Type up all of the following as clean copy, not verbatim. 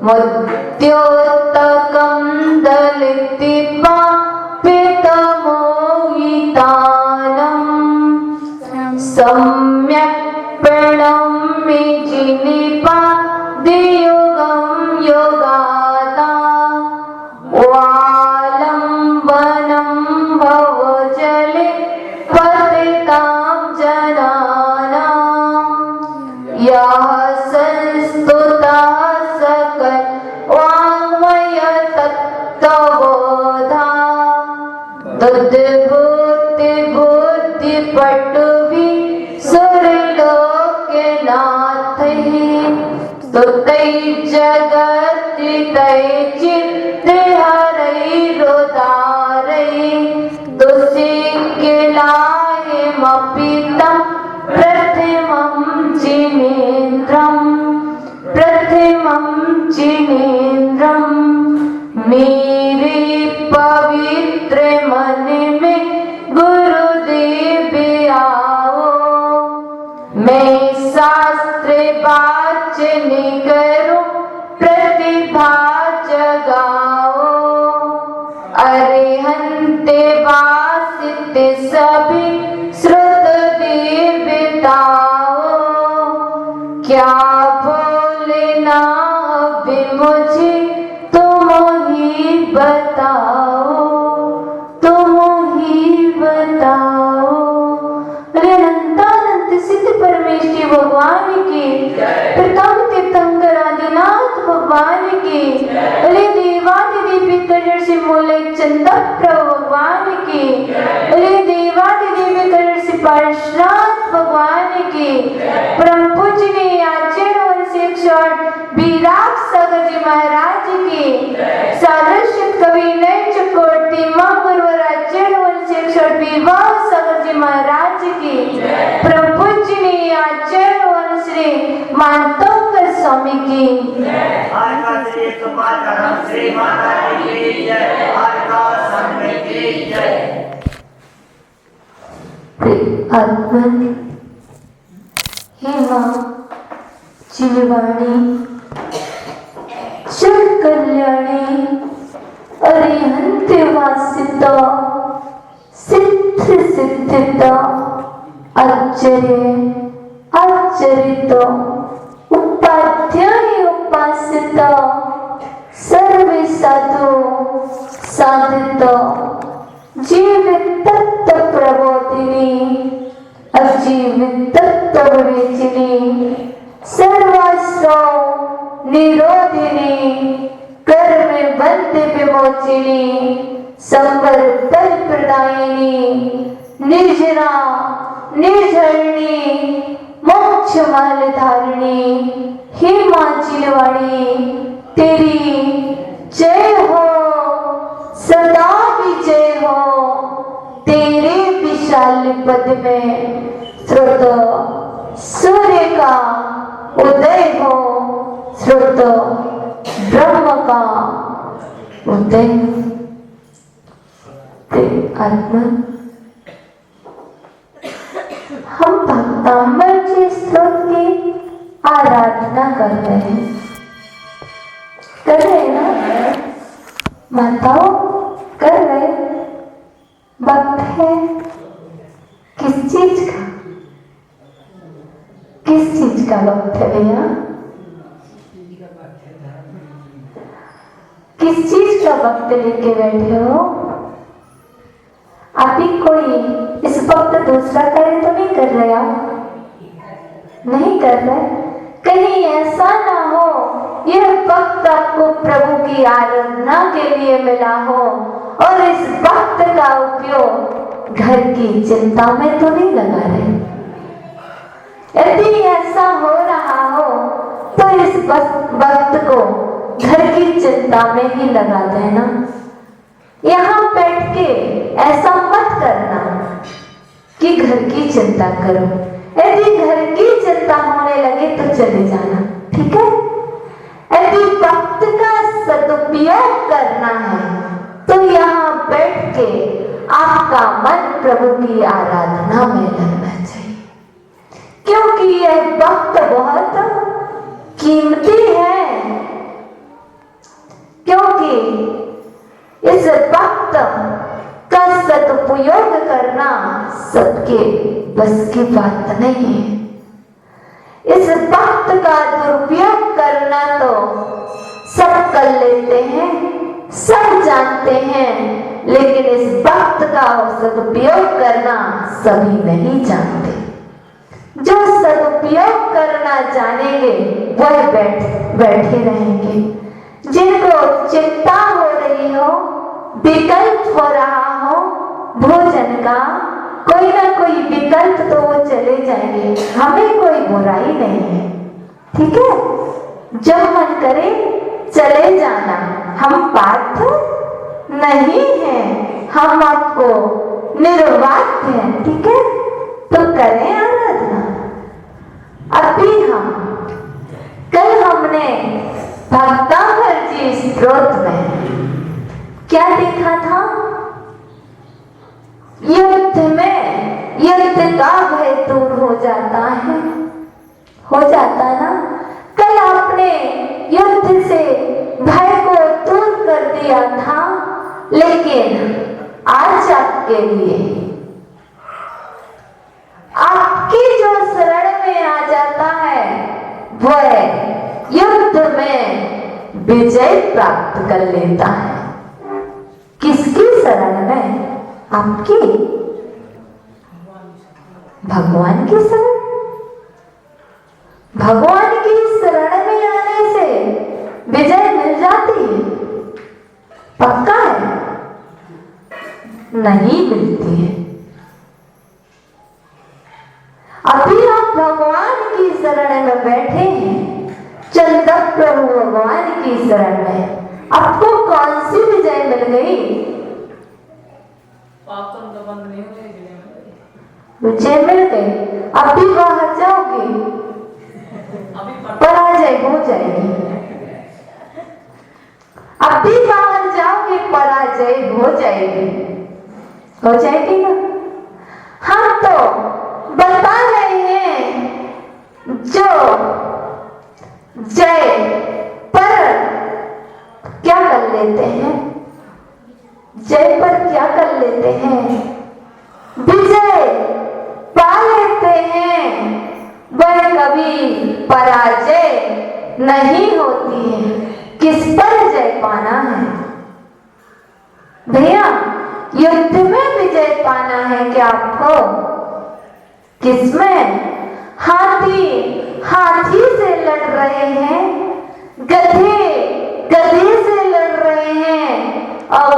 मद्योतकं दलितिपापितमोहितानं सम्यक् प्रणम्य जिनिपादियोगं योगादा वालम्बनं भवजले पतितां जनानां यः संस्तुतः सकल वाङ्मय तत्त्वबोधा तद्भूति बुद्धिपटुभिः सुरलोकनाथैः स्तुतैर्जगत्कृतैः चित्तहरैरुदारैः तुष्टिकिलायमपि तं प्रथमं जिनेन्द्रं मेरे पवित्र मन में गुरुदेव आओ मैं शास्त्र वाचन करूं प्रतिभा जगाओ अरिहंत वासित सभी श्रुत देवताओ क्या बोलना अभी मुझे तुम ही बताओ अनंतानंत सिद्ध परमेश्वर भगवान की प्रथम तीर्थंकर आदिनाथ भगवान की अरे देवादिदेवी कलर से मोले चंदा प्रभु भगवान की अरे देवादिदेवी कलर से परशुराम भगवान की परम पूजनीय आचार्य वंशी विराट सागर जी महाराज की सादृश्य कवि नय चकोटी मां गुरुवराचार्य वंशी विवाह सागर जी महाराज की परम पूजनीय आचार्य वंशी मानतोकर स्वामी की आत्मन हे मां चिलवाणी जग कल्याणी अरिहंत वासिता सिद्ध सिद्धिता आश्चर्य उपाध्याय उपासिता सर्वे साधु साधित जीवित तत्व प्रबोधिनी अजीवित तत्व विवेचिनी सर्वास्त्र निरोधिनी कर्म बंध विमोचिनी संवर बल प्रदायिनी निर्जना निर्झरणी मोक्ष माल धारिणी हे मां चिलवाणी तेरी जय हो सदा विजय हो तेरे विशाल पद में स्रोत सूर्य का उदय हो स्रोत ब्रह्म का उदय आत्मा हम भक्तांबर जी स्रोत की आराधना कर रहे हैं ना माताओं कर रहे वक्त है किस चीज का वक्त है भैया किस चीज का वक्त लेके बैठे हो अभी कोई इस वक्त दूसरा करे तो नहीं कर रहे आप नहीं कर रहे कहीं ऐसा ना हो यह वक्त आपको प्रभु की आराधना के लिए मिला हो और इस वक्त का उपयोग घर की चिंता में तो नहीं लगा रहे यदि ऐसा हो रहा हो तो इस वक्त को घर की चिंता में ही लगा देना यहाँ बैठ के ऐसा मत करना कि घर की चिंता करो यदि घर की चिंता होने लगे तो चले जाना ठीक है यदि वक्त का सदुपयोग करना है तो यहाँ बैठ के आपका मन प्रभु की आराधना में लगना चाहिए क्योंकि यह वक्त बहुत कीमती है इस वक्त का सदुपयोग करना सबके बस की बात नहीं है। इस वक्त का दुरुपयोग करना तो सब कर लेते हैं, सब जानते हैं, लेकिन इस वक्त का सदुपयोग करना सभी नहीं जानते। जो सदुपयोग करना जानेंगे वह बैठे रहेंगे। जिनको चिंता हो रही हो, विकल्प हो रहा हो भोजन का, कोई ना कोई विकल्प तो वो चले जाएंगे, हमें कोई बुराई नहीं है, ठीक है। जब मन करे चले जाना, हम पार्थ नहीं हैं, हम आपको निर्वात हैं, ठीक है। तो करें आराधना। अभी कल हमने भक्तांबर जी स्तोत्र में क्या देखा था? युद्ध में युद्ध का भय दूर हो जाता है, हो जाता ना। कल आपने युद्ध से भय को दूर कर दिया था, लेकिन आज आपके लिए आपकी जो शरण में आ जाता है वह युद्ध में विजय प्राप्त कर लेता है। किसकी शरण में? आपकी, भगवान की शरण। भगवान की शरण में आने से विजय मिल जाती है, पक्का है? नहीं मिलती है। अभी आप भगवान की शरण में बैठे हैं, चंद्र प्रभु भगवान की शरण में, आपको कौन सी विजय मिल गई? विजय मिल गई। अभी बाहर जाओगे पराजय हो जाएगी। अभी बाहर जाओगे पराजय हो जाएगी, हो जाएगी ना। हम तो बता रहे हैं जो जय पर क्या कर लेते हैं, जय पर क्या कर लेते हैं, विजय पा लेते हैं, वह कभी पराजय नहीं होती है। किस पर जय पाना है भैया? युद्ध में विजय पाना है क्या आपको? किसमें? हाथी से लड़ रहे हैं, गधे से लड़ रहे हैं, और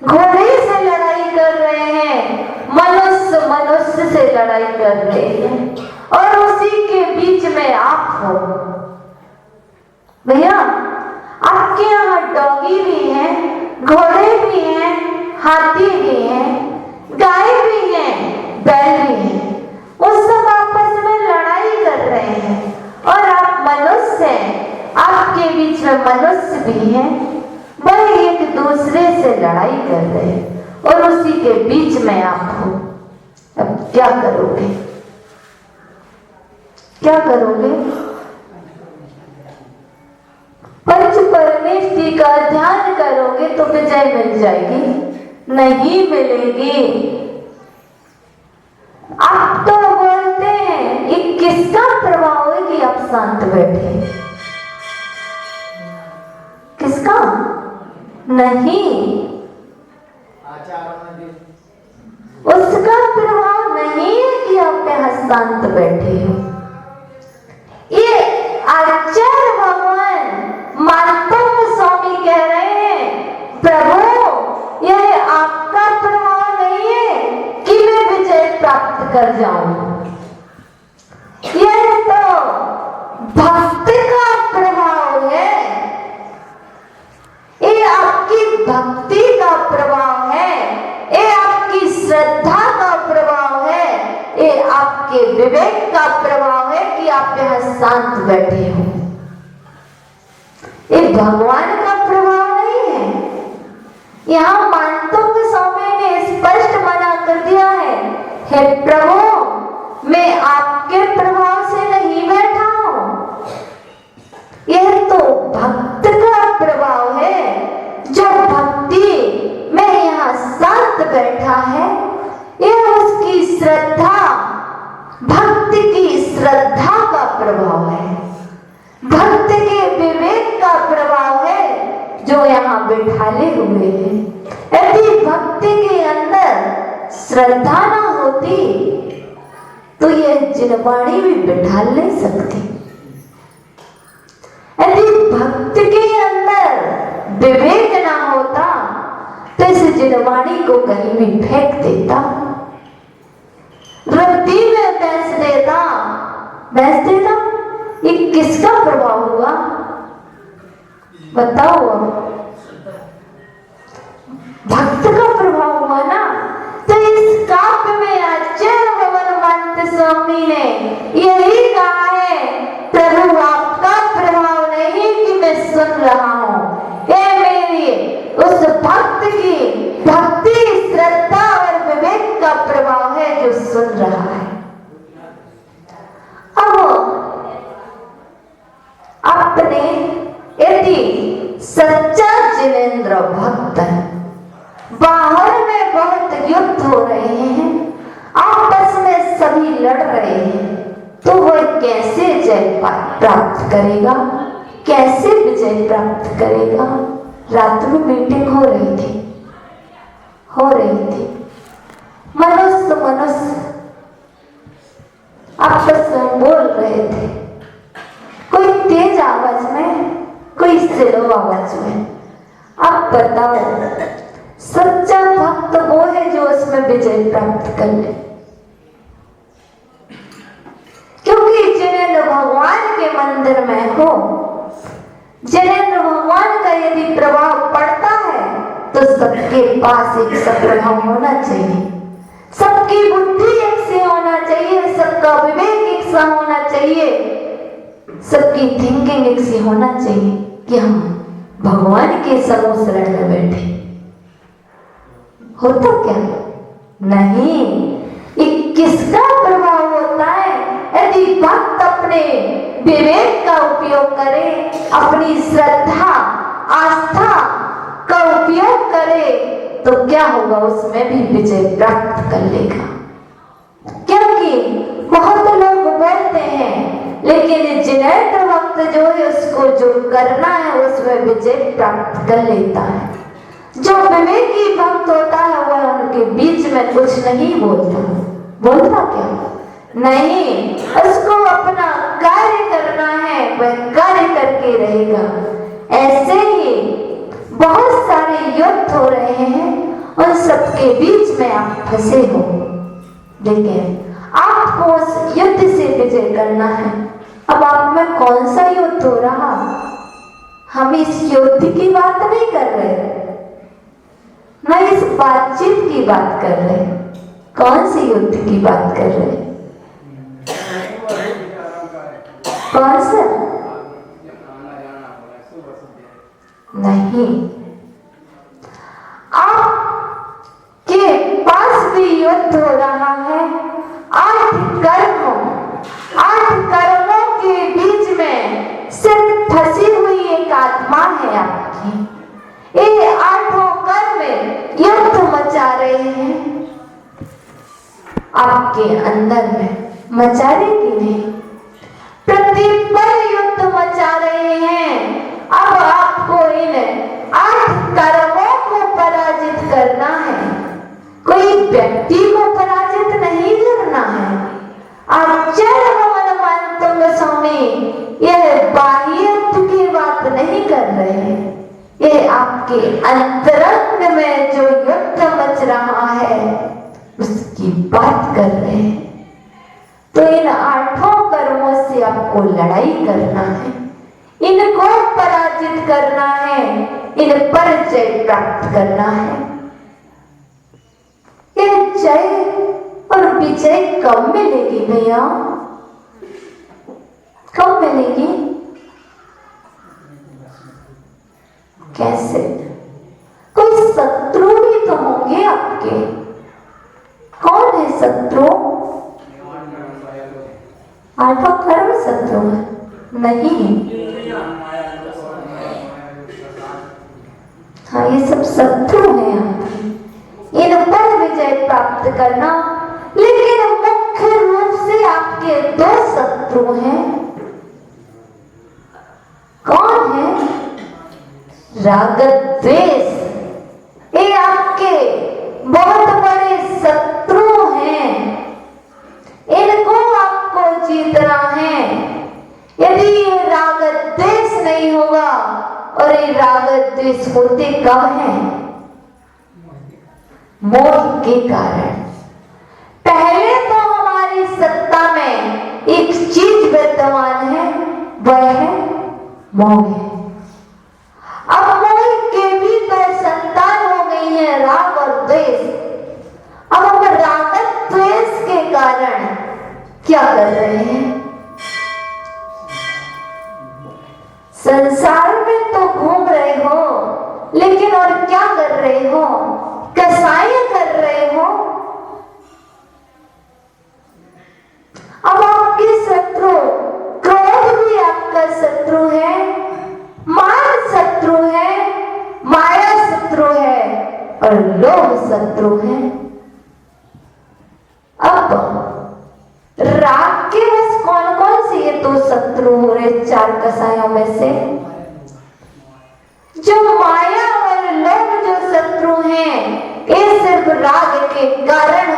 घोड़े से लड़ाई कर रहे हैं, मनुष्य से लड़ाई कर रहे हैं, और उसी के बीच में आप हो। भैया आपके यहाँ डॉगी भी हैं, घोड़े भी हैं, हाथी भी हैं, गाय भी हैं, बैल भी हैं, वो सब आपस में लड़ाई कर रहे हैं, और आप मनुष्य हैं, आपके बीच में मनुष्य भी हैं, वह एक दूसरे से लड़ाई कर रहे हैं, और उसी के बीच में आप हो। अब क्या करोगे? क्या करोगे? पंच परमेष्टि का ध्यान करोगे तो विजय मिल जाएगी? नहीं मिलेगी। आप तो बोलते हैं ये किसका प्रभाव है कि आप शांत बैठे? किसका? नहीं, उसका प्रभाव नहीं है कि आप यहाँ शांत बैठे हो। ये आचार्य भगवान मार्तंड स्वामी कह रहे हैं, प्रभु यह आपका प्रभाव नहीं है कि मैं विजय प्राप्त कर जाऊं, यह तो भक्त का प्रभाव है, ये आपकी भक्ति का प्रभाव है, ये आपकी श्रद्धा का प्रभाव है, ये आपके विवेक का प्रभाव है कि आप यहाँ शांत बैठे हो। ये भगवान का प्रभाव नहीं है। यहाँ मानतोंग स्वामी ने स्पष्ट मना कर दिया है, हे प्रभु मैं आपके प्रभाव से नहीं बैठा हूं, यह तो भक्त का प्रभाव है जो का प्रभाव है जो यहाँ बिठाले हुए हैं। यदि भक्ति के अंदर श्रद्धा ना होती तो यह जिनवाणी भी बिठा नहीं सकती। यदि भक्त के अंदर विवेक ना होता तो इस जिनवाणी को कहीं भी फेंक देता, रद्दी में बेच देता। ये किसका प्रभाव हुआ बताओ? भक्त का प्रभाव हुआ ना। तो इस काव्य में आचार्य भगवंत स्वामी ने यही कहा है, प्रभु आपका प्रभाव नहीं कि मैं सुन रहा हूं, ये मेरी उस भक्त की भक्ति, श्रद्धा और विवेक का प्रभाव है जो सुन रहा है। अब अपने यदि सच्चा जिनेंद्र भक्त है, बाहर में बहुत युद्ध हो रहे हैं, आपस में सभी लड़ रहे हैं, तो वह कैसे जय प्राप्त करेगा, कैसे विजय प्राप्त करेगा? रात में मीटिंग हो रही थी। मनुष्य आपस में बोल रहे थे, कोई तेज आवाज में, कोई स्लो आवाज में। अब बताओ, सच्चा भक्त वो है जो उसमें विजय प्राप्त कर ले, क्योंकि जिनेंद्र भगवान के मंदिर में हो, जिनेंद्र भगवान का यदि प्रभाव पड़ता है तो सबके पास एक सा प्रभाव होना चाहिए, सबकी बुद्धि एक से होना चाहिए, सबका विवेक एक सा होना चाहिए, सबकी थिंकिंग एक सी होना चाहिए कि हम भगवान के समूह शरण में बैठे। होता क्या? नहीं। ये किसका प्रभाव होता है? यदि भक्त अपने विवेक का उपयोग करे, अपनी श्रद्धा आस्था का उपयोग करे, तो क्या होगा? उसमें भी विजय प्राप्त कर लेगा। क्योंकि बहुत लोग बोलते हैं, लेकिन जिनेंद्र भक्त जो है उसको जो करना है उसमें विजय प्राप्त कर लेता है। जो विवेकी भक्त होता है वह उनके बीच में कुछ नहीं बोलता क्या? नहीं, उसको अपना कार्य करना है, वह कार्य करके रहेगा। ऐसे ही बहुत सारे युद्ध हो रहे हैं, उन सबके बीच में आप फंसे हो, लेकिन आपको उस युद्ध से विजय करना है। अब आप में कौन सा युद्ध हो रहा? हम इस युद्ध की बात नहीं कर रहे, ना इस बातचीत की बात कर रहे। कौन सी युद्ध की बात कर रहे? कौन सा? नहीं, आपके पास भी युद्ध हो रहा है। 8 कर्मों के बीच में सिर्फ फंसी हुई एक आत्मा है आपकी। ये 8 कर्म युद्ध मचा रहे हैं आपके अंदर में, मचा रहे कि नहीं? पृथ्वी पर युद्ध मचा रहे हैं। अब आपको इन 8 कर्मों को पराजित करना है, कोई व्यक्ति को पराजित नहीं करना है। आचार्य भगवंत स्वामी यह बाह्य युद्ध की बात नहीं कर रहे हैं, यह आपके अंतरंग में जो युद्ध मच रहा है उसकी बात कर रहे हैं। तो इन 8 कर्मों से आपको लड़ाई करना है, इनको पराजित करना है, इन पर जय प्राप्त करना है। ये जय और विजय कब मिलेगी भैया? कब मिलेगी? कैसे? कोई शत्रु भी तो होंगे आपके। कौन है शत्रु? 8 कर्म शत्रु है? नहीं, हाँ, ये सब शत्रु हैं आपके। इन पर विजय प्राप्त करना, लेकिन मुख्य रूप से आपके 2 शत्रु हैं। कौन है? राग द्वेष, ये आपके बहुत बड़े शत्रु हैं। इनको आपको जीतना है। यदि ये राग द्वेष नहीं होगा, और ये राग द्वेष होते कब हैं? मोह के कारण। पहले तो हमारी सत्ता में एक चीज विद्यमान है, वह है मोह। अब मोह के भी तो संतान हो गई है राग और द्वेष। अब हम राग द्वेष के कारण क्या कर रहे हैं? संसार में तो घूम रहे हो, लेकिन और क्या कर रहे हो? कसाई कर रहे हो। अब आपके शत्रु, क्रोध भी आपका शत्रु है, मान शत्रु है, माया शत्रु है, और लोभ शत्रु है। अब राग के बस कौन कौन से ये दो शत्रु हो रहे चार कसायों में से? जो माया और लोभ जो शत्रु हैं, ये सिर्फ राग के कारण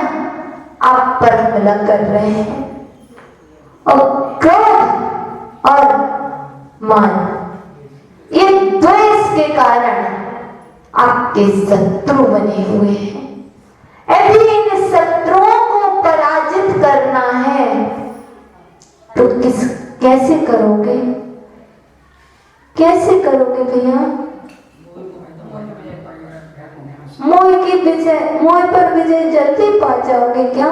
आप पर हमला कर रहे हैं। और क्रोध और मान, ये द्वेष के कारण आपके शत्रु बने हुए हैं। यदि इन शत्रुओं को पराजित करना है तो कैसे करोगे? कैसे करोगे भैया? मोह पर विजय जल्दी पा जाओगे क्या?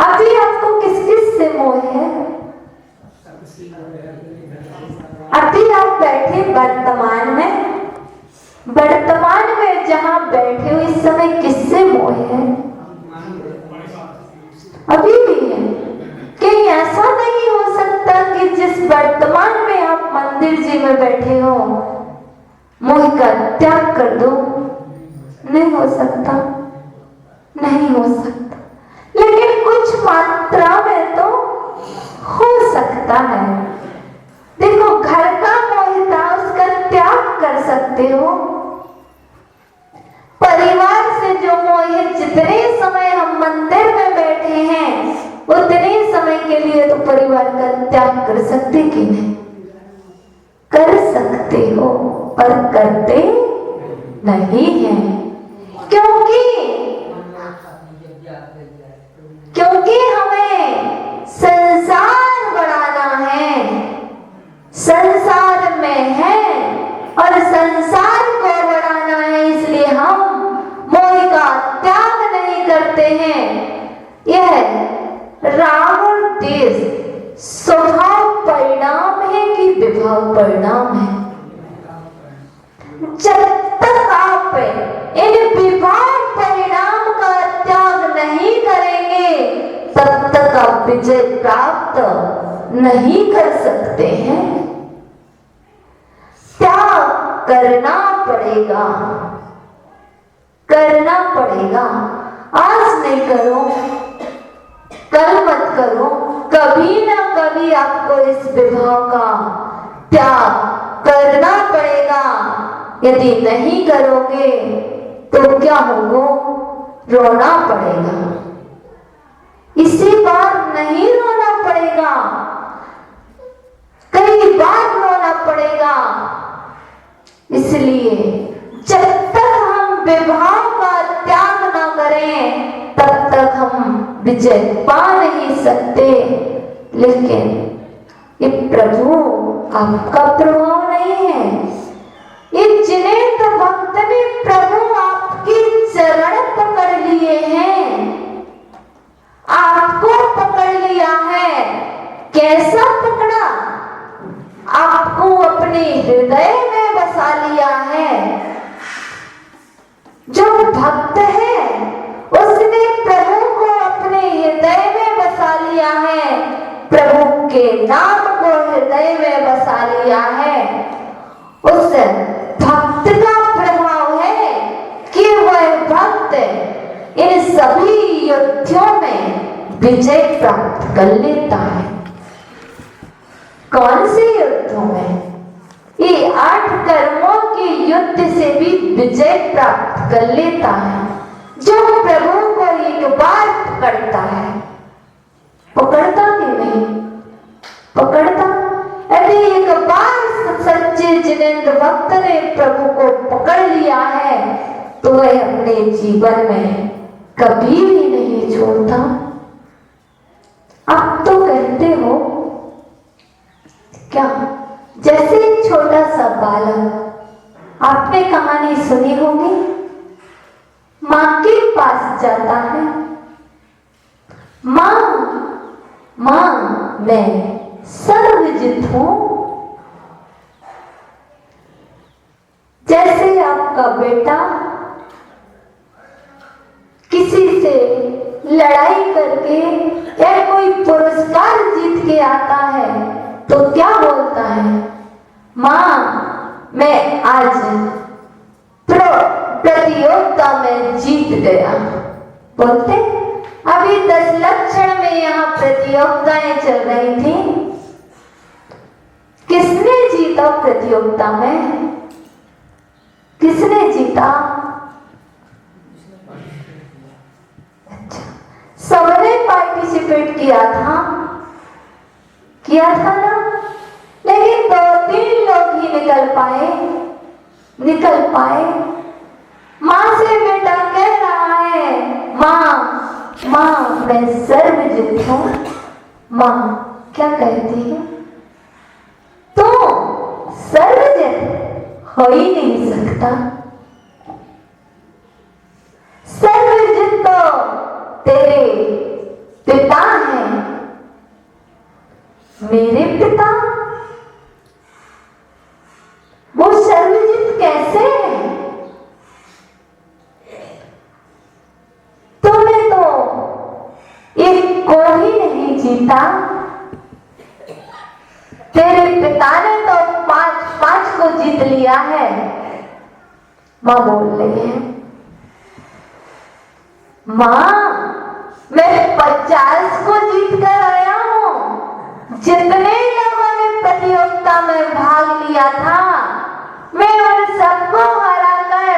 अभी आपको किस किस से मोह है? अभी आप बैठे वर्तमान में जहां बैठे हो इस समय किससे मोह है? अभी भी है। कहीं ऐसा नहीं हो सकता कि जिस वर्तमान में आप मंदिर जी में बैठे हो, मोह का त्याग कर दो? नहीं हो सकता, नहीं हो सकता। लेकिन कुछ मात्रा में तो हो सकता है। देखो, घर का मोह था, उसका त्याग कर सकते हो। परिवार से जो मोह है, जितने समय हम मंदिर में बैठे हैं उतने समय के लिए तो परिवार का त्याग कर सकते कि नहीं? कर सकते हो, पर करते नहीं हैं। क्योंकि हमें संसार बढ़ाना है, संसार में है और संसार को बढ़ाना है, इसलिए हम मोह का त्याग नहीं करते हैं। यह राग और द्वेष स्वभाव परिणाम है कि विभाव परिणाम है? जब तक आप इन विभाव परिणाम का त्याग नहीं करेंगे, तब तक आप विजय प्राप्त नहीं कर सकते हैं। त्याग करना पड़ेगा, करना पड़ेगा। आज नहीं करो, कल मत करो, कभी ना कभी आपको इस विभाव का त्याग करना पड़ेगा। यदि नहीं करोगे तो क्या होगा? रोना पड़ेगा। इसी बार नहीं रोना पड़ेगा, कई बार रोना पड़ेगा। इसलिए जब तक हम विभाव का त्याग ना करें, तब तक हम विजय पा नहीं सकते। लेकिन ये प्रभु आपका प्रभाव नहीं है। ये जिनेंद्र भक्त ने प्रभु आपके चरण पकड़ लिए हैं, आपको पकड़ लिया है। कैसा पकड़ा? आपको अपने हृदय में बसा लिया है। जो भक्त है उसने प्रभु को अपने हृदय में बसा लिया है, प्रभु के नाम को हृदय में बसा लिया है। उस भक्त का प्रभाव है कि वह भक्त इन सभी युद्धों में विजय प्राप्त कर लेता है। कौन से युद्धों में? ये 8 विजय प्राप्त कर लेता है। जो प्रभु को एक बार पकड़ता है, पकड़ता कि नहीं पकड़ता, यदि एक बार सच्चे जिनेंद्र भक्त ने प्रभु को पकड़ लिया है तो वह अपने जीवन में कभी भी नहीं छोड़ता। आप तो कहते हो क्या, जैसे एक छोटा सा बालक, आपने कहानी सुनी होगी, मां के पास जाता है, मां मैं सर्वजित हूं। जैसे आपका बेटा किसी से लड़ाई करके या कोई पुरस्कार जीत के आता है तो क्या बोलता है, मां मैं आज प्रतियोगिता में जीत गया, बोलते। अभी 10 लक्षण में यहाँ प्रतियोगिताएं चल रही थी, किसने जीता प्रतियोगिता में, किसने जीता? अच्छा, सबने पार्टिसिपेट किया था ना, लेकिन 2-3 लोग ही निकल पाए। मां से बेटा कह रहा है, मां मैं सर्वजित हूं। मां क्या कहती है, तो सर्वजित हो ही नहीं सकता। सर्वजित तो तेरे पिता हैं, मेरे पिता, वो सर्वजित कैसे है? तूने तो एक को ही नहीं जीता, तेरे पिता ने तो 5 को जीत लिया है। मां बोल रही है, मां मैं 50 को जीत कर आया हूं। जितने लोगों ने प्रतियोगिता में भाग लिया था, मैं उन सबको हराकर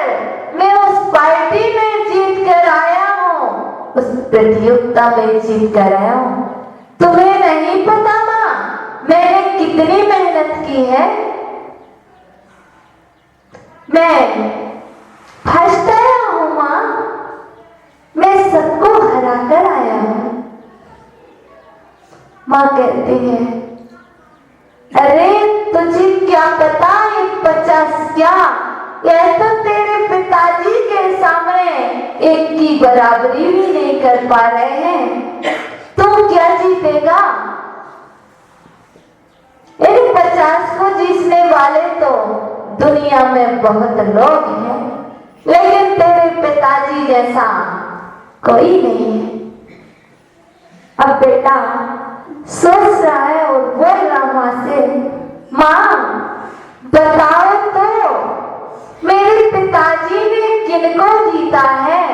मैं उस पार्टी में जीत कर आया हूं, उस प्रतियोगिता में जीत कर आया हूं। तुम्हें नहीं पता मां, मैंने कितनी मेहनत की है। मैं फर्स्ट आया हूं मां, मैं सबको हरा कर आया हूं। मां कहती है, अरे तुझे क्या पता ये 50 क्या, यह तो तेरे पिताजी के सामने एक की बराबरी भी नहीं कर पा रहे हैं, तू क्या जीतेगा? इन 50 को जीतने वाले तो दुनिया में बहुत लोग हैं, लेकिन तेरे पिताजी जैसा कोई नहीं है। अब बेटा सोच रहा है और बोल रहा मां से, मां बताओ तो मेरे पिताजी ने किनको जीता है?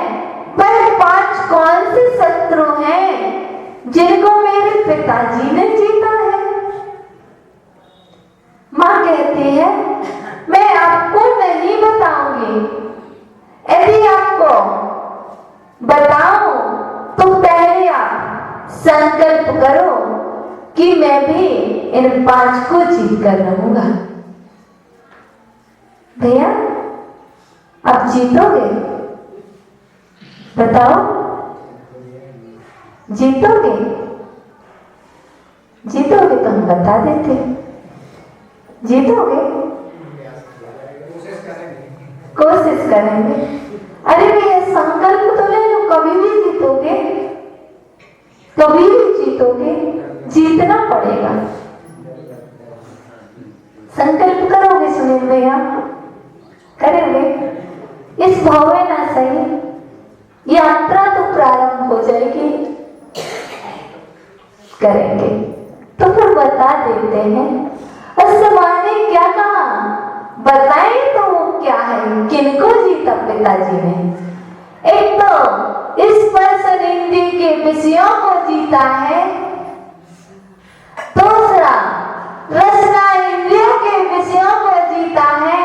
पर 5 कौन से शत्रु हैं जिनको मेरे पिताजी ने जीता है? मां कहती है, मैं आपको नहीं बताऊंगी, यदि आपको बताऊं तो पहले आप संकल्प करो कि मैं भी इन 5 को जीत कर रहूंगा। भैया आप जीतोगे? बताओ, जीतोगे? जीतोगे तो हम बता देते। जीतोगे? कोशिश करेंगे। अरे भैया संकल्प तो ले लो, कभी भी जीतोगे, कभी भी जीतोगे, जीतना पड़ेगा। संकल्प करोगे सुनील भैया? करेंगे? इस भाव में ना सही, यात्रा तो प्रारंभ हो जाएगी। करेंगे तो फिर बता देते हैं। और मां ने क्या कहा बताएं तो वो क्या है, किनको जीता पिताजी ने? एक तो इस पर्सन इंद्रिय के विषयों को जीता है, दूसरा रसना इंद्रियों के विषयों को जीता है,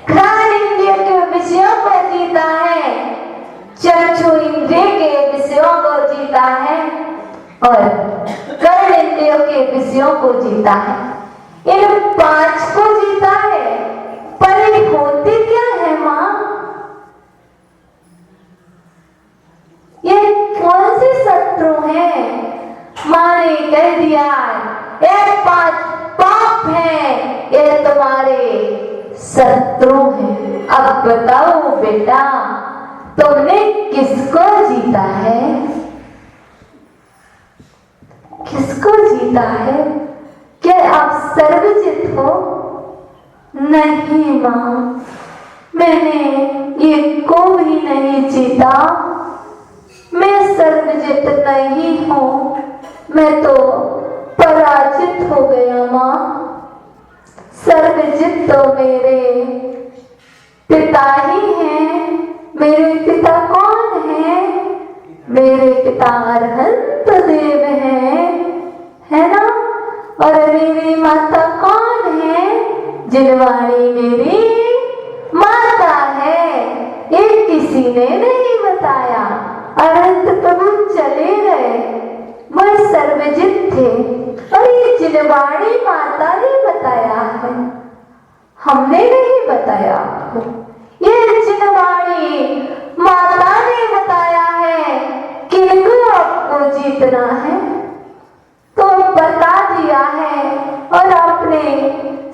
घ्राण इंद्रिय को जीता है, इन 5 को जीता है, पर ये होते क्या है माँ? ये कौन से शत्रु हैं? माँ ने कह दिया ये 5 पाप हैं, ये तुम्हारे शत्रु हैं। अब बताओ बेटा, तुमने किसको जीता है? किसको जीता है? क्या आप सर्वजित हो? नहीं माँ, मैंने ये को भी नहीं जीता। मैं सर्वजित नहीं हूँ, मैं तो पराजित हो गया माँ। सर्वजित तो मेरे पिता ही हैं। मेरे पिता कौन हैं? मेरे पिता अरहंत देव हैं, है ना? और मेरी माता कौन है? जिनवाणी मेरी माता है। ये किसी ने नहीं बताया। अनंत प्रभु चले गए, वह सर्वजित थे, और ये जिनवाणी माता ने बताया है, हमने नहीं बताया आपको। ये जिनवाणी माता ने बताया है किनको आपको जीतना है, तो बता दिया है और आपने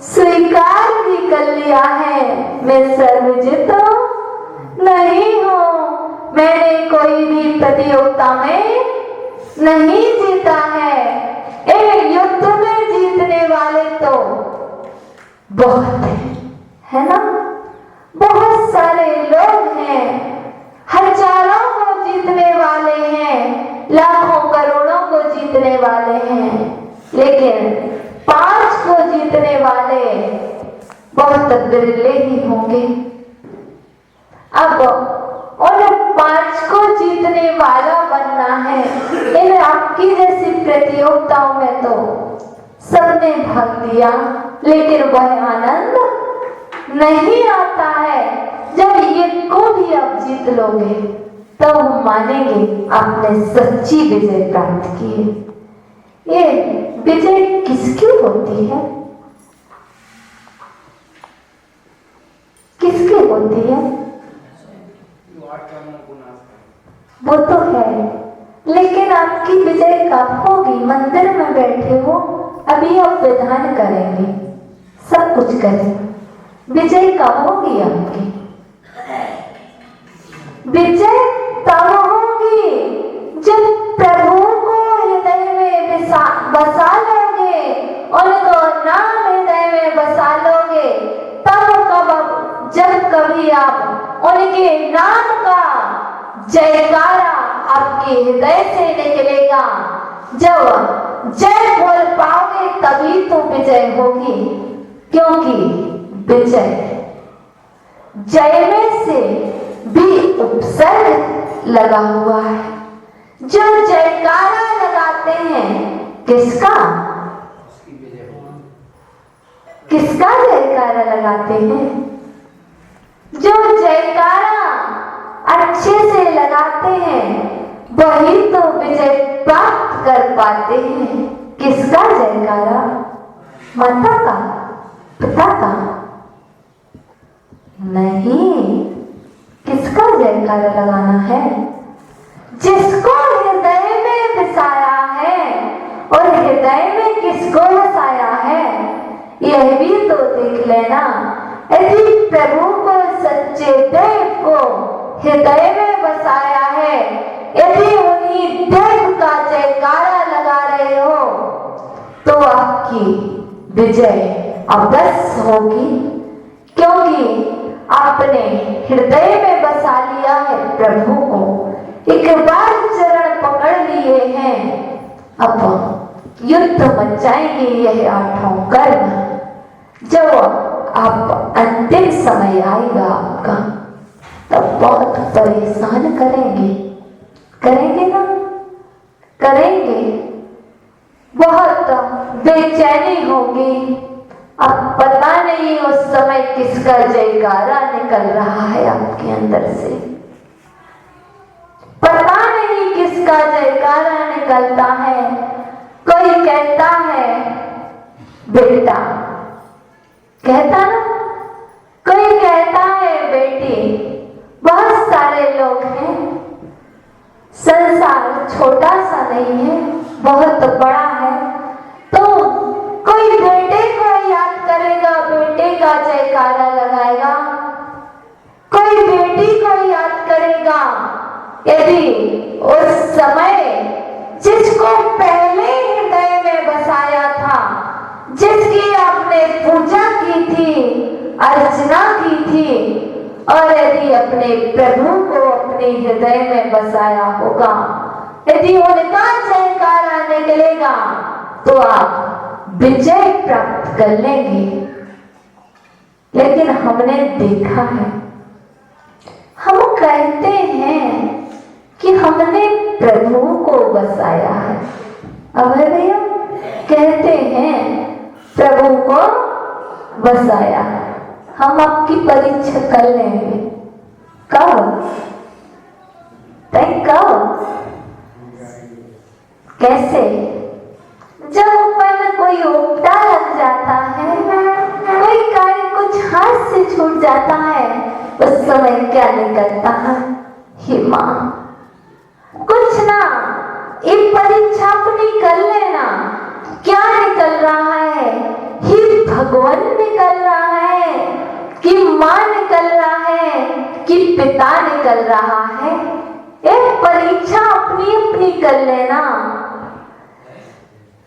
स्वीकार भी कर लिया है। मैं सर्वजित नहीं हूँ, मैंने कोई भी प्रतियोगिता में नहीं जीता है। एक युद्ध में जीतने वाले तो बहुत है ना? बहुत सारे लोग हैं, हजारों को जीतने वाले हैं, लाखों करोड़ों को जीतने वाले हैं, लेकिन 5 को जीतने वाले बहुत बिरले ही होंगे। अब उन 5 को जीतने वाला बनना है। इन आपकी जैसी प्रतियोगिताओं में तो सबने भाग लिया, लेकिन वह आनंद नहीं आता है। जब ये को भी आप जीत लोगे तब हम मानेंगे आपने सच्ची विजय प्राप्त की है। ये विजय किसकी होती है? किसकी होती है? वो तो है, लेकिन आपकी विजय कब होगी? मंदिर में बैठे हो, अभी आप विधान करेंगे, सब कुछ करेंगे, विजय कब होगी आपकी? विजय तब होगी जब प्रभु को हृदय में बसा लोगे, उनको नाम हृदय में बसा लोगे, तब जब कभी आप उनके नाम का जयकारा आपके हृदय से निकलेगा, जब जय बोल पाओगे तभी तो विजय होगी। क्योंकि विजय जय में से भी उपसर्ग लगा हुआ है। जो जयकारा लगाते हैं किसका? किसका जयकारा लगाते हैं? जो जयकारा अच्छे से लगाते हैं वही तो विजय प्राप्त कर पाते हैं। किसका जयकारा? माता का? पिता का? नहीं, किसका जयकारा लगाना है? जिसको हृदय में बसाया है। और हृदय में किसको बसाया है यह भी तो देख लेना। यदि प्रभु को, सच्चे देव को हृदय में बसाया है, यदि उन्हीं देव का जयकारा लगा रहे हो तो आपकी विजय अवश्य होगी, क्योंकि आपने हृदय में बसा लिया है प्रभु को। एक बार चरण पकड़ लिए हैं, अब युद्ध मचाएंगे यह 8 कर्म। जब आप अंतिम समय आएगा आपका, तब बहुत परेशान करेंगे। करेंगे ना? करेंगे, बहुत बेचैनी होगी। अब पता नहीं उस समय किसका जयकारा निकल रहा है आपके अंदर से, पता नहीं किसका जयकारा निकलता है। कोई कहता है बेटा कहता ना, कोई कहता है बेटी। बहुत सारे लोग हैं, संसार छोटा सा नहीं है, बहुत बड़ा है। तो कोई बेटे को याद करेगा, बेटे का जयकारा लगाएगा, कोई बेटी को याद करेगा। यदि उस समय जिसको पहले हृदय में बसाया था, जिसकी आपने पूजा की थी, अर्चना की थी, और यदि अपने प्रभु को अपने हृदय में बसाया होगा, यदि उनका जयकारा निकलेगा तो आप विजय प्राप्त कर लेंगे। लेकिन हमने देखा है, हम कहते हैं कि हमने प्रभु को बसाया है। अब भैया कहते हैं प्रभु को बसाया, हम आपकी परीक्षा कर लेंगे। कब? कब? कैसे? जब अपन कोई उपटा लग जाता है, कोई कार्य कुछ हाथ से छूट जाता है, उस समय क्या निकलता है? हे माँ, कुछ ना, ये परीक्षा अपनी कर लेना। क्या निकल रहा है? ही भगवान निकल रहा है कि माँ निकल रहा है कि पिता निकल रहा है? एक परीक्षा अपनी अपनी कर लेना।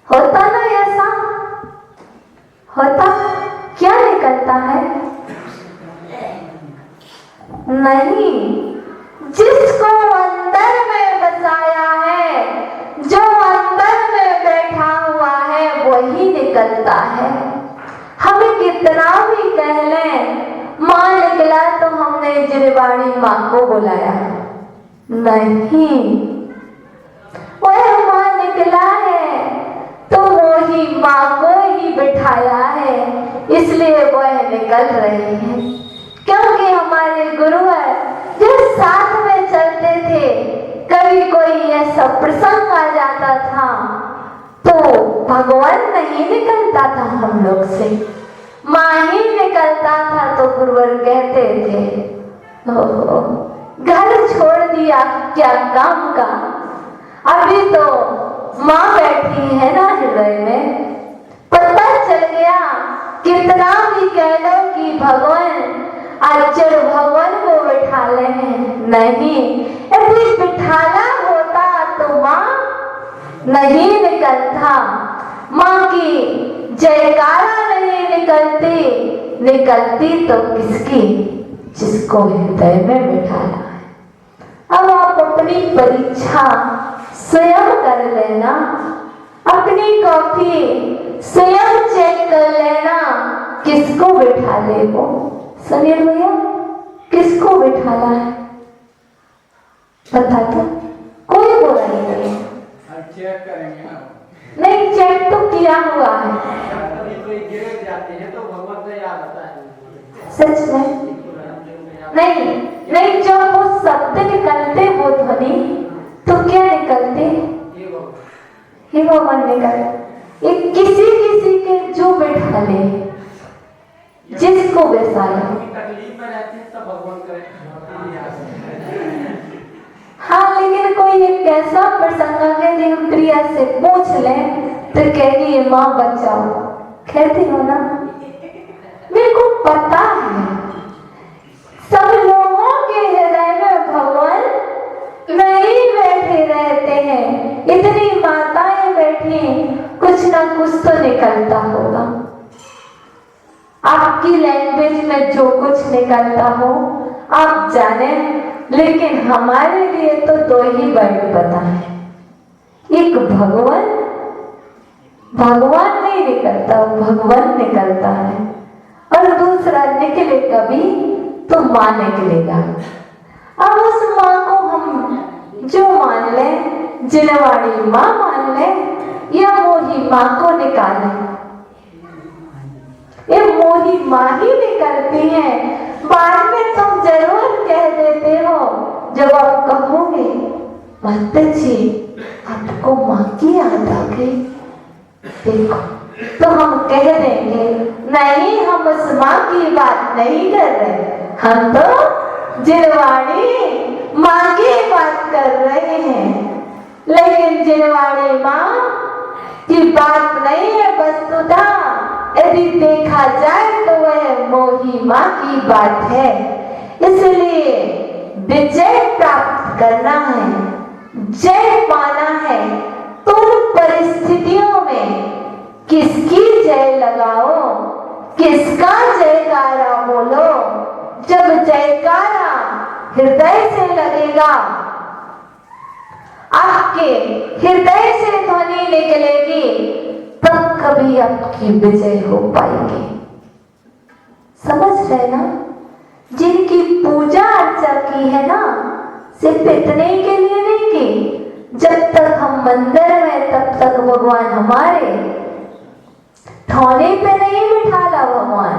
होता ना ऐसा? होता? क्या निकलता है? नहीं, जिसको अंदर में बसाया है, जो अंदर में बैठा हुआ है, वही निकलता है। हमें कितना भी कह लें माँ निकला तो हमने जिरवाड़ी माँ को बुलाया, नहीं, वह माँ निकला है तो वही माँ को ही बिठाया है, इसलिए वह निकल रही है। क्योंकि हमारे गुरु है जो साथ में चलते थे, कभी कोई ऐसा प्रसंग आ जाता था तो भगवान नहीं निकलता था हम लोग से, माँ ही निकलता था। तो गुरुवर कहते थे, ओहो, घर छोड़ दिया क्या काम का, अभी तो माँ बैठी है ना हृदय में। पता चल गया, कितना भी कह लो कि भगवान अचर भगवान को बिठा ले हैं, नहीं, यदि बिठाना होता तो माँ नहीं निकलता, माँ की जयकारा नहीं निकलती तो किसकी? जिसको हृदय में बिठाना है। अब आप अपनी परीक्षा स्वयं कर लेना, अपनी कॉपी स्वयं चेक कर लेना, किसको बिठा ले वो। सुनील भैया, किसको बिठाना है बता दो, कोई बोला नहीं। चेक करेंगे ना? नहीं, चेक तो किया हुआ है। कोई गिर जाते हैं तो भगवान को याद आता है। सच में नहीं, जब वो शब्द निकलते, वो ध्वनि, तो क्या निकलते? हे भगवान निकल। ये किसी के जो बिठा ले, जिसको बेसाया। तकलीफ में रहते हैं तब भगवान करे। हाँ, लेकिन कोई एक ऐसा प्रसंग है हम प्रिया से पूछ ले तो कहेगी माँ बचाओ, कहती हो ना। मेरे को पता है सब लोगों के हृदय में भगवान नहीं बैठे रहते हैं, इतनी माताएं बैठी, कुछ ना कुछ तो निकलता होगा। आपकी लैंग्वेज में जो कुछ निकलता हो आप जाने, लेकिन हमारे लिए तो दो ही वर्ड पता है, एक भगवान नहीं निकलता, भगवान निकलता है, और दूसरा निकले कभी तो माँ निकलेगा। अब उस माँ को हम जो मान ले, जिनवाड़ी माँ मान ले, या मोही माँ को निकाले, ये मोही माँ ही निकलती है। बाद में तुम जरूर कह देते हो, जब आप कहोगे माता जी आपको माँ की याद आ गई, देखो तो हम कह देंगे नहीं, हम उस माँ की बात नहीं कर रहे, हम तो जिनवाणी माँ की बात कर रहे हैं। लेकिन जिनवाणी माँ की बात नहीं है वस्तुतः, यदि देखा जाए तो वह मोही माँ की बात है। इसलिए विजय प्राप्त करना है, जय पाना है, तो उन परिस्थितियों में किसकी जय लगाओ, किसका जयकारा बोलो। जब जयकारा हृदय से लगेगा, आपके हृदय से ध्वनि निकलेगी, तब कभी आपकी विजय हो पाएगी। समझ रहे ना? जिनकी पूजा अर्चा की है ना, सिर्फ इतने के लिए नहीं की, जब तक हम मंदिर में तब तक भगवान हमारे ठौने पे नहीं बिठाला भगवान।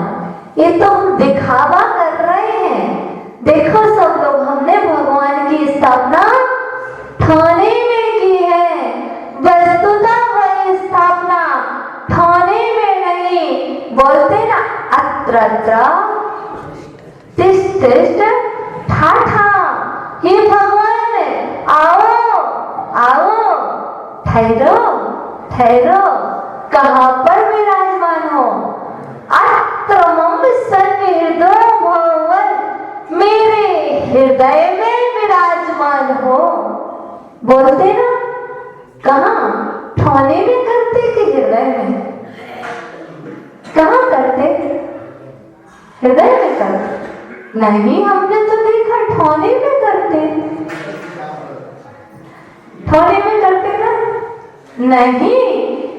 ये तो हम दिखावा कर रहे हैं। देखो सब लोग, हमने भगवान की स्थापना ठौने में की है, वस्तुतः वह स्थापना ठौने में नहीं। बोलते ना अत्र तिष्ठ तिष्ठ ठाठा, हे भगवान आओ आओ, ठहरो ठहरो, कहाँ पर विराजमान हो। अत्र मम सन्निहितो भवन, मेरे हृदय में विराजमान हो। बोलते ना, कहाँ? ठौने में करते कि हृदय में? कहाँ करते? हृदय में करते? नहीं, हमने तो देखा ठौने में करते। ठौने में करते ना? नहीं,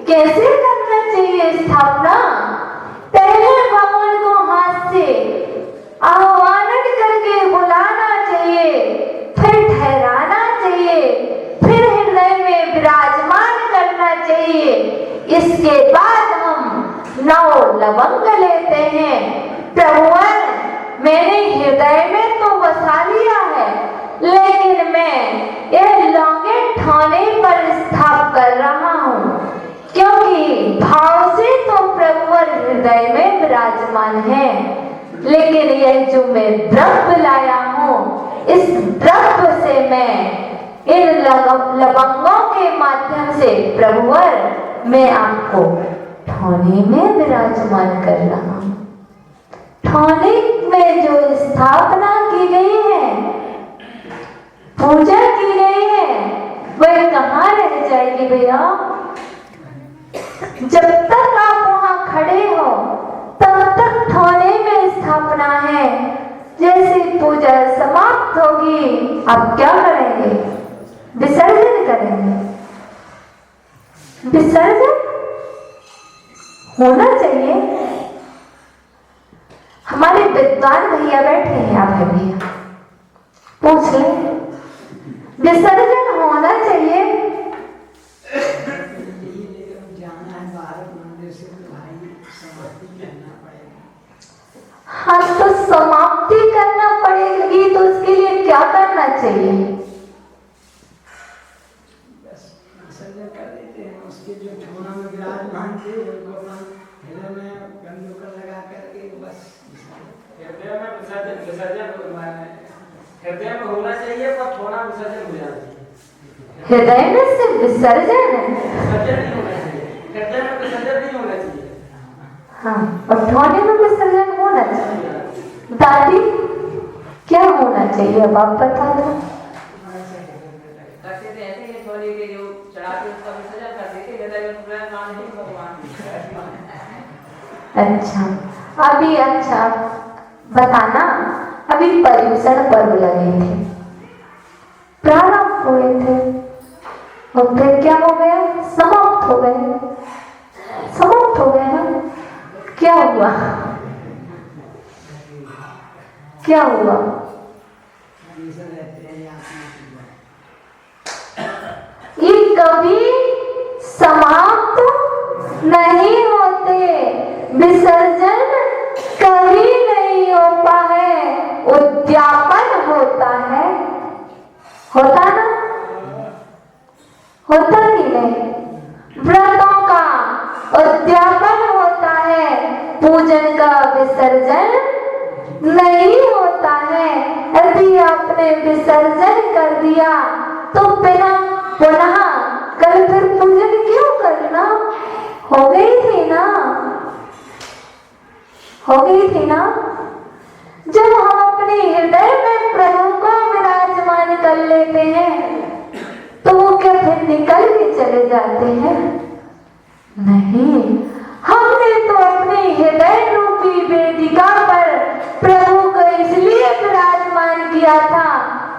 कैसे करना चाहिए स्थापना? पहले भगवान को हाथ से आह्वान करके बुलाना चाहिए, फिर ठहराना चाहिए, फिर हृदय में विराजमान करना चाहिए। इसके बाद हम 9 लवंग लेते हैं। प्रभुवन, मैंने हृदय में तो बसा लिया है, लेकिन मैं यह लौंगे ठौने पर स्थाप कर रहा हूँ, क्योंकि भाव से तो प्रभुवर हृदय में विराजमान है। लेकिन यह जो मैं द्रव्य लाया हूँ, इस द्रव्य से मैं इन लवंगों के माध्यम से प्रभुवर मैं आपको ठौने में विराजमान कर रहा हूँ। ठौने में जो स्थापना की गई है, पूजा की गई है, वह कहाँ रह जाएगी भैया? जब तक आप वहां खड़े हो तब तक ठौने में स्थापना है। जैसे पूजा समाप्त होगी, आप क्या करेंगे? विसर्जन करेंगे। विसर्जन होना चाहिए। हमारे विद्वान भैया बैठे हैं, आप है भैया, पूछ ले, विसर्जन होना चाहिए। हाँ, तो समाप्ति करना पड़ेगी, तो उसके लिए क्या करना चाहिए? बस विसर्जन कर देते हैं। उसके जो ठौना में विराजमान थे उनको अपन हृदय में गंध लगा करके बस हृदय में विसर्जन हृदय में होना चाहिए, पर ठौना विसर्जन हो जाना चाहिए। हृदय में से विसर्जन नहीं होना चाहिए, हृदय में विसर्जन नहीं होना चाहिए। हाँ, और ठौने में विसर्जन होना चाहिए। दादी, क्या होना चाहिए? अब आप बता दो। अच्छा, अभी अच्छा बताना, अभी पर्यूषण पर्व लगे थे, प्रारंभ हुए थे, और फिर क्या हो गया? समाप्त हो गए। समाप्त हो गए ना? क्या हुआ? क्या हुआ? ये कभी समाप्त नहीं होते, विसर्जन कभी नहीं होता है, उद्यापन होता है। होता ना? होता कि नहीं? व्रतों का उद्यापन विसर्जन नहीं होता है। यदि आपने विसर्जन कर दिया तो बिना पुनः कल फिर पूजन क्यों करना? हो गई थी ना, हो गई थी ना। जब हम अपने हृदय में प्रभु को विराजमान कर लेते हैं तो वो क्या फिर निकल के चले जाते हैं? नहीं, हमने तो अपने हृदय रूपी वेदिका पर प्रभु को इसलिए विराजमान किया था,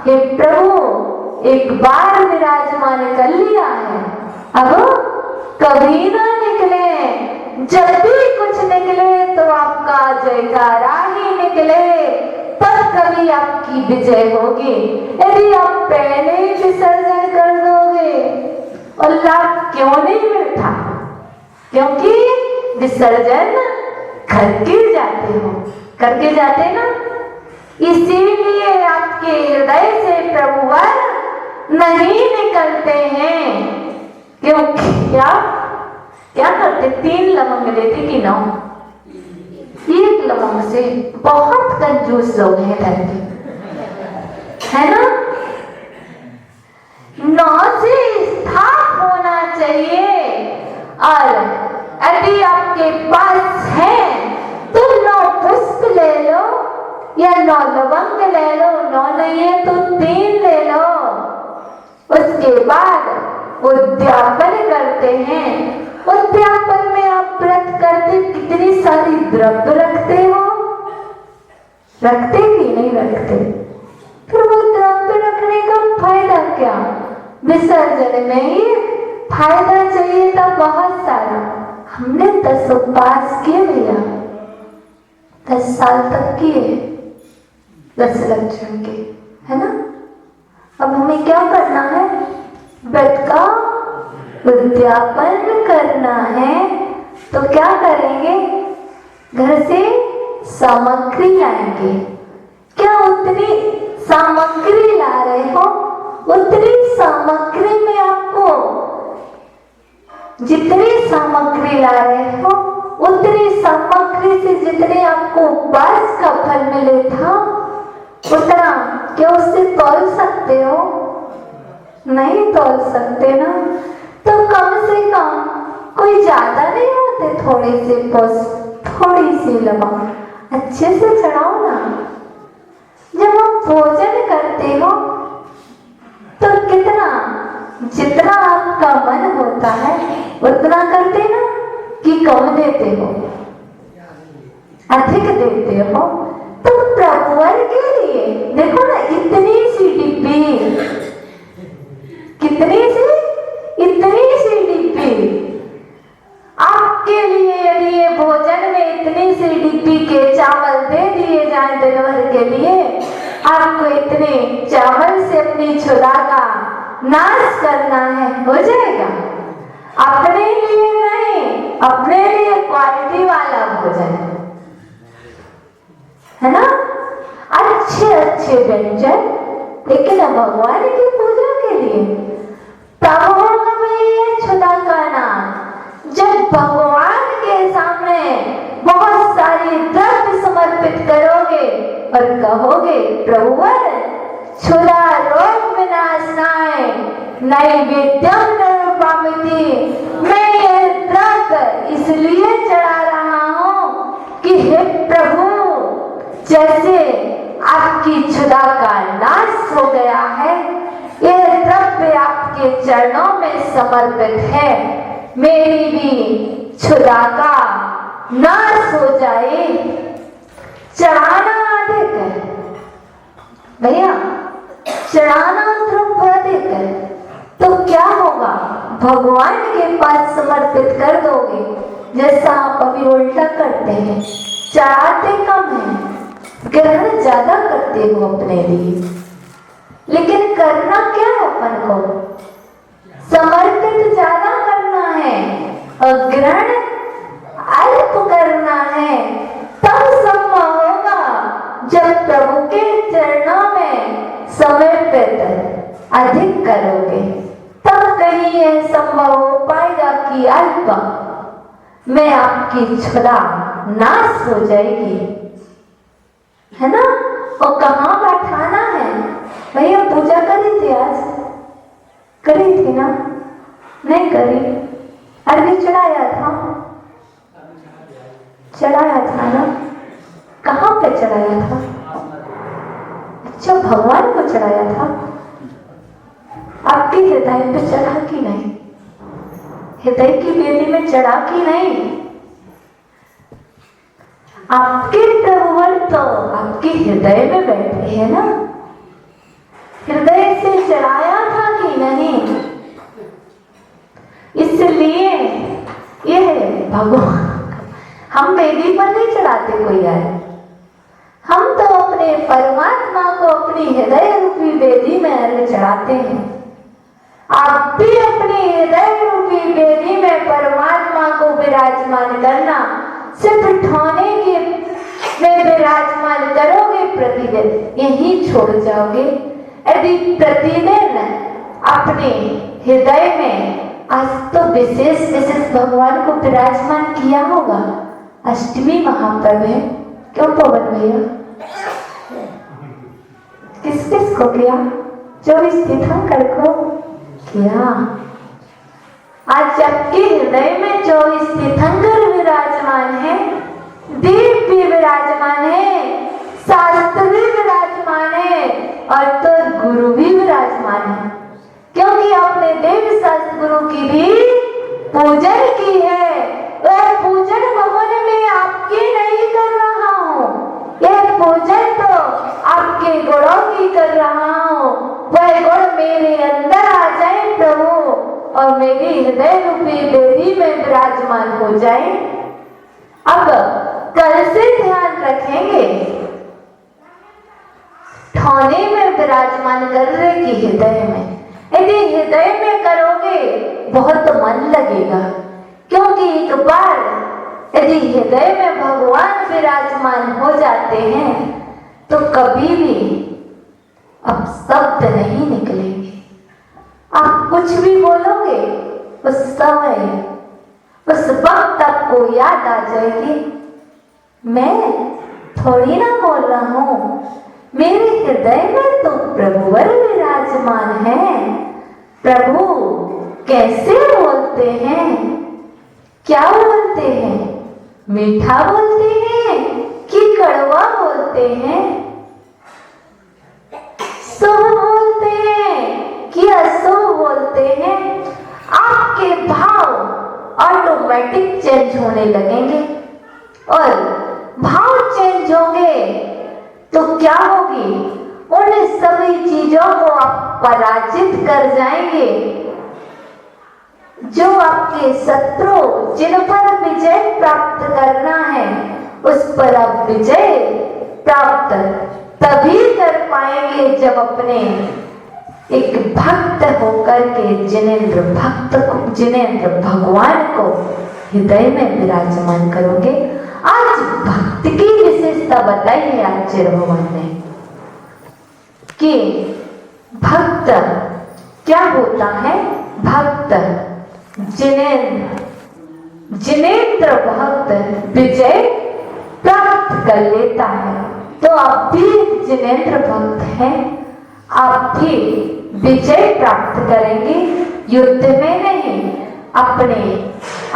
हे प्रभु एक बार विराजमान कर लिया है, अब कभी ना निकले। जब भी कुछ निकले तो आपका जयकारा ही निकले, तब कभी आपकी विजय होगी। यदि आप पहले ही विसर्जन कर दोगे और लाभ क्यों नहीं मिलता? क्योंकि विसर्जन करके जाते हो, करके जाते ना, इसीलिए आपके हृदय से प्रभुवर नहीं निकलते हैं। क्योंकि आप क्या करते? 3 लवंग लेते कि 9? 1 लवंग से बहुत कंजूस लोग हैं धरती, है ना। 9 से स्थाप होना चाहिए। और यदि आपके पास है तो 9 पुष्प ले लो या 9 लवंग ले लो, 9 नहीं है तो 3 ले लो। उसके बाद उद्यापन करते हैं। उद्यापन में आप व्रत करते कितनी सारी द्रव्य रखते हो, रखते कि नहीं रखते? फिर वो द्रव्य रखने का फायदा क्या? विसर्जन में ही फायदा चाहिए था बहुत सारा। हमने 10 उपवास किए भैया, 10 साल तक किए, 10 लक्षण के, है ना। अब हमें क्या करना है? व्रत का उद्यापन करना है। तो क्या करेंगे? घर से सामग्री लाएंगे। क्या उतनी सामग्री ला रहे हो? उतनी सामग्री में आपको, जितनी सामग्री ला रहे हो उतनी सामग्री से जितने आपको उपवास का फल मिले था उतना क्या उससे तोल सकते हो? नहीं तोल सकते ना। तो कम से कम कोई ज्यादा नहीं होते, थोड़े से पुष्प, थोड़ी सी लवंग अच्छे से चढ़ाओ ना। जब आप भोजन करते हो तो कितना, जितना आपका मन होता है उतना करते ना कि कम देते हो, अधिक देते हो? तो प्रभुवर के लिए देखो ना, इतनी सी डिब्बी, कितनी सी, इतनी सी डिब्बी आपके लिए। यदि ये भोजन में इतनी सी डिब्बी के चावल दे दिए जाए दिन भर के लिए, आपको इतने चावल से अपनी क्षुधा का नाश करना है, हो जाएगा। अपने लिए नहीं, अपने लिए क्वालिटी वाला भोजन, है ना, अच्छे अच्छे व्यंजन, लेकिन भगवान की पूजा के लिए तब होगा ये क्षुधा का नाश जब भगवान के सामने बहुत सारी द्रव्य समर्पित करोगे और कहोगे प्रभुवर क्षुधा रोग विनाशनाय नैवेद्यम निरूपामिति। मैं यह द्रव्य इसलिए चढ़ा रहा हूँ कि हे प्रभु, जैसे आपकी क्षुधा का नाश हो गया है, यह द्रव्य आपके चरणों में समर्पित है, मेरी भी क्षुधा का नाश हो जाए। चढ़ाना अधिक है भैया, चढ़ाना द्रव्य अधिक है, तो क्या होगा? भगवान के पास समर्पित कर दोगे। जैसा आप अभी उल्टा करते हैं, चढ़ाते कम है, ग्रहण ज्यादा करते हो अपने लिए, लेकिन करना क्या है? अपन को समर्पित ज्यादा करना है और ग्रहण अल्प करना है। तब संभव होगा जब प्रभु के चरणों में समर्पित अधिक करोगे, तब कहीं यह संभव हो पाएगा कि अल्प में आपकी क्षुधा नाश हो जाएगी, है ना। और कहाँ बैठाना है? भैया पूजा करी थी आज? करी थी ना? नहीं करी? अरबी चढ़ाया था? चढ़ाया था ना? कहाँ पे चढ़ाया था? अच्छा, भगवान को चढ़ाया था। आपके हृदय पे चढ़ा कि नहीं? हृदय की वेदी में चढ़ा कि नहीं? आपके प्रभुवर तो आपके हृदय में बैठे हैं ना। हृदय से चढ़ाया था कि नहीं? इसलिए यह भगवान, हम वेदी पर नहीं चढ़ाते कोई यार, हम तो अपने परमात्मा को अपनी हृदय रूपी वेदी में अर्घ चढ़ाते हैं। आप भी अपनी हृदय रूपी वेदी में परमात्मा को विराजमान करना, सिर्फ ठौने के में विराजमान करोगे, प्रतिदिन यही छोड़ जाओगे। यदि प्रतिदिन अपने हृदय में, आज तो विशेष भगवान को विराजमान किया होगा, अष्टमी महापर्व है, क्यों पवन भैया? किस किस को किया? 24 तीर्थंकर को किया। आज जबकि हृदय में 24 तीर्थंकर विराजमान है, दीप भी विराजमान है, शास्त्र भी विराजमान है, और तो गुरु भी विराजमान है, क्योंकि आपने देव शास्त्र गुरु की भी पूजन की है। वह पूजन भवन में आपकी नहीं कर रहा हूँ, यह पूजन तो आपके गुणों की कर रहा हूँ। वह गुण मेरे अंदर आ जाए प्रभु, और मेरी हृदय रूपी वेदी में विराजमान हो जाए। अब कल से ध्यान रखेंगे, ठौने में विराजमान कर रहे कि हृदय में। यदि हृदय में करोगे बहुत मन लगेगा, क्योंकि एक बार यदि हृदय में भगवान विराजमान हो जाते हैं तो कभी भी अब शब्द नहीं निकलेंगे। आप कुछ भी बोलोगे उस समय, उस वक्त आपको याद आ जाएगी, मैं थोड़ी ना बोल रहा हूँ, मेरे हृदय में तो प्रभुवर विराजमान है। प्रभु कैसे बोलते हैं? क्या बोलते हैं? मीठा बोलते हैं कि कड़वा बोलते हैं? शुभ बोलते हैं कि अशुभ बोलते हैं? आपके भाव ऑटोमेटिक चेंज होने लगेंगे, और भाव चेंज होंगे तो क्या होगी? उन सभी चीजों को आप पराजित कर जाएंगे जो आपके शत्रु, जिन पर विजय प्राप्त करना है, उस पर आप विजय प्राप्त तभी कर पाएंगे जब अपने एक भक्त होकर के जिनेंद्र भगवान को हृदय में विराजमान करोगे। आज भक्त की विशेषता बताई है आचार्य भगवान ने कि भक्त क्या होता है? भक्त जिनेंद्र भक्त विजय प्राप्त कर लेता है। तो आप भी जिनेंद्र भक्त हैं, आप भी विजय प्राप्त करेंगे। युद्ध में नहीं, अपने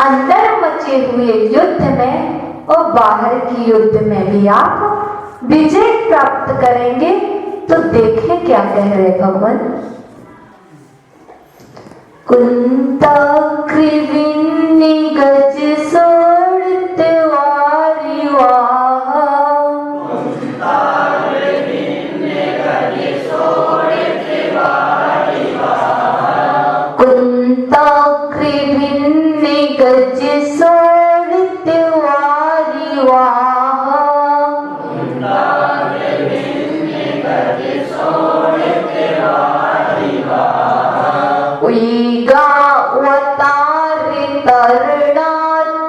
अंदर मचे हुए युद्ध में और बाहर की युद्ध में भी आप विजय प्राप्त करेंगे। तो देखें क्या कह रहे भगवान। कुंता कृविन्नी गज सोड़त वारी वाह, कुंता कृविन्नी गज सोड़त वारी वाह, उइगा अवतार तरणा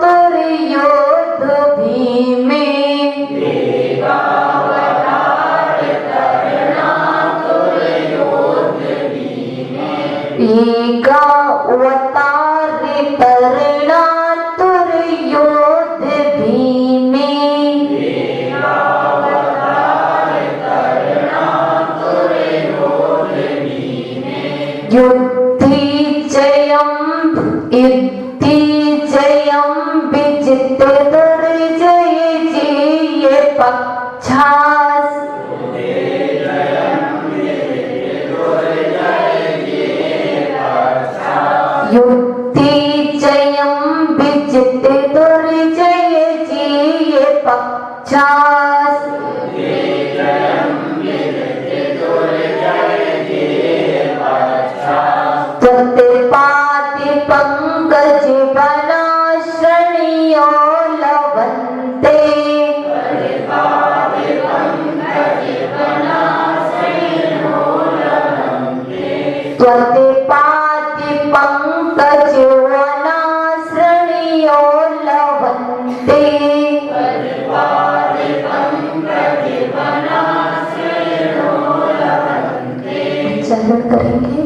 तुर योध भीमे, ईगा अवतार तरणा तुर योध भीमे, पक्षास युक्ति जयम विजित दुर्जय जी ये पक्षास त्वत्पाति पंकज बना श्रेणियो लवन्ते त्वत्पाति पंकज बना श्रेणियो लवन्ते चरण करेंगे।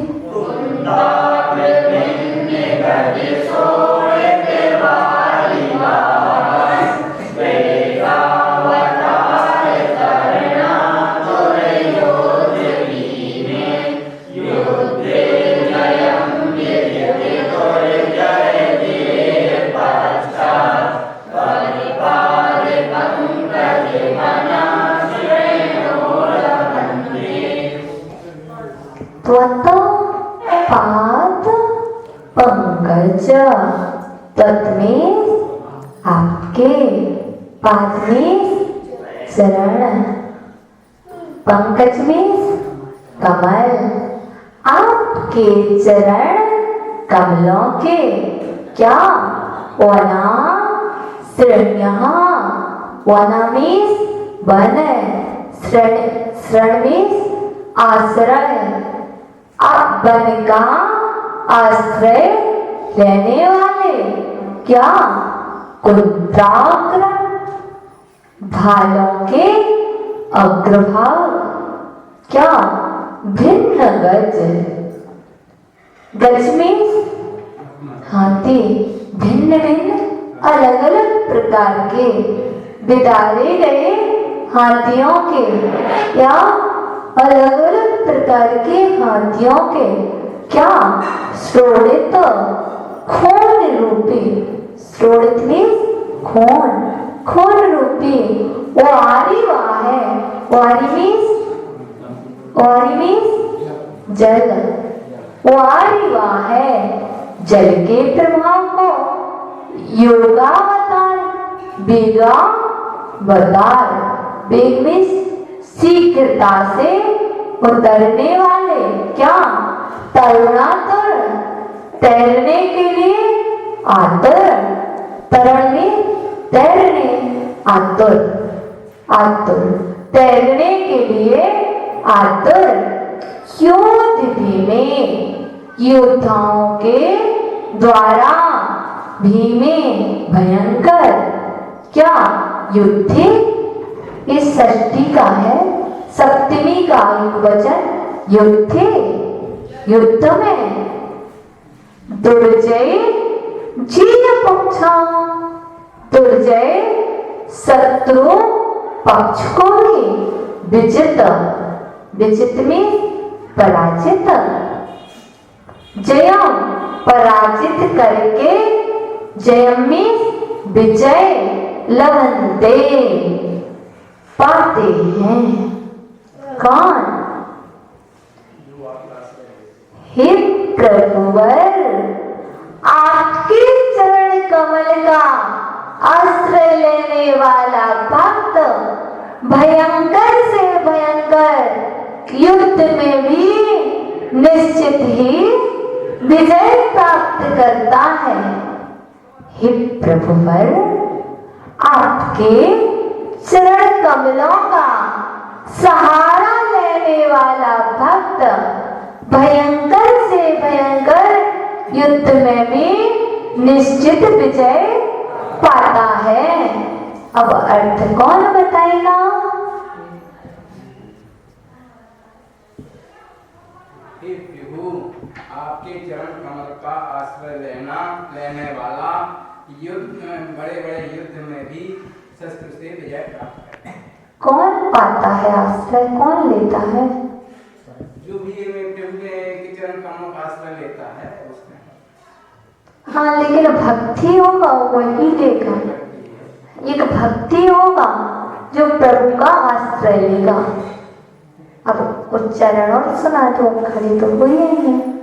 त्वत्पाद पंकज तत् में आपके, पाद में शरण, पंकज में कमल, आपके चरण कमलों के क्या वना श्रेण्यः, वना मीन्स वन, शरण मीन्स आश्रय, आप वन का आश्रय लेने वाले क्या कुंत्राग्र, भालों के अग्रभाग क्या भिन्न गज, गज में हाथी, भिन्न भिन्न अलग अलग प्रकार के बिदारे गए हाथियों के क्या अलग अलग प्रकार के हाथियों के क्या श्रोणित खून रूपी, श्रोणित मीन्स खून, खून रूपी वारी है, वारी मीन्स जल, वारी है जल के प्रभाव को योगावतार, बेगावतार, बेग मीन्स शीघ्रता से उतरने वाले क्या तरुणातुर, तैरने के लिए आतुर, तरण में तैरने, आतुर, आतुर तैरने के लिए आतुर, युद्ध भीमे, योद्धाओं के द्वारा, भीमे भयंकर क्या युद्धि, इस षष्ठी का है, सप्तमी का एक वचन युद्धे, युद्ध में दुर्जय जीय पक्षा, दुर्जय शत्रु पक्ष को भी विजित, विजित में पराजित, जयम पराजित करके, जयम में विजय, लवन्ते पाते हैं, कौन हे प्रभुवर, आपके चरण कमल का आश्रय लेने वाला भक्त भयंकर से भयंकर युद्ध में भी निश्चित ही विजय प्राप्त करता है। हे प्रभुवर, आपके चरण कमलों का सहारा लेने वाला भक्त भयंकर से भयंकर युद्ध में भी निश्चित विजय पाता है। अब अर्थ कौन बताएगा? हे प्रभु, आपके चरण कमल का आश्रय लेने वाला युद्ध में, बड़े बड़े युद्ध में भी शस्त्र से विजय प्राप्त करता है। कौन पाता है आश्रय, कौन लेता है? जो भी प्रभु के चरण कमलों का आश्रय लेता है उसमें। हाँ, लेकिन भक्ति होगा वही लेगा, एक भक्ति होगा जो प्रभु का आश्रय लेगा। अब उच्चारण और सुना तो खड़े तो हुए ही हैं।